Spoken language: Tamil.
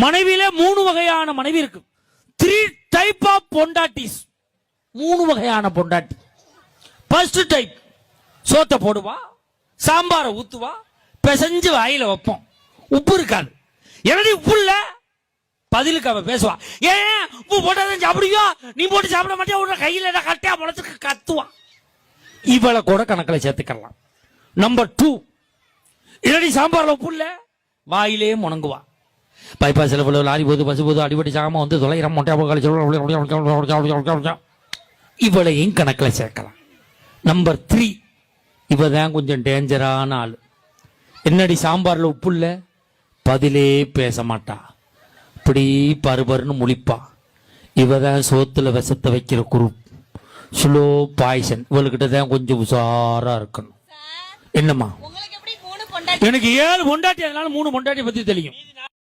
மனைவியில 3 வகையான மனைவி இருக்கு. 3 டைப் ஆஃப் பொண்டாட்டிஸ். 3 வகையான பொண்டாட்டி. ஃபர்ஸ்ட் டைப், சோத்தை போடுவா, சாம்பாரை ஊத்துவா, பிசைஞ்சு வாயில வைப்போம், உப்பு இருக்காது. என்னடி உப்பு இல்ல? பதிலுக்கு அவ பேசுவா, ஏன் உப்பு போட்டாதான் சாப்பிடுவியோ, நீ போட்டு சாப்பிட மாட்டியா, உள்ள கையில கட்டையா முளைச்சுக்கு கத்துவா. இவளை கூட கணக்கில் சேர்த்துக்கலாம். நம்பர் 2, என்னடி சாம்பார்ல உப்பு இல்ல, வாயிலே முணங்குவா. பைபாஸ்ல லாரி போது பஸ் போது அடிபடி சாம வந்து தொலைகிற இவளையும் கணக்கில் சேர்க்கலாம். நம்பர் 3, இவதான் கொஞ்சம் டேஞ்சரான ஆள். என்னடி சாம்பார்ல உப்பு இல்ல, பதிலே பேச மாட்டா, இப்படி பருபருன்னு முழிப்பா. இவதான் சோத்துல விஷத்தை வைக்கிற குரூப், ஸ்லோ பாய்சன். இவளுக்கிட்ட தான் கொஞ்சம் உஷாரா இருக்கணும். என்னம்மா? எனக்கு 7 பொண்டாட்டி, அதனால 3 பொண்டாட்டி பத்தி தெரியும்.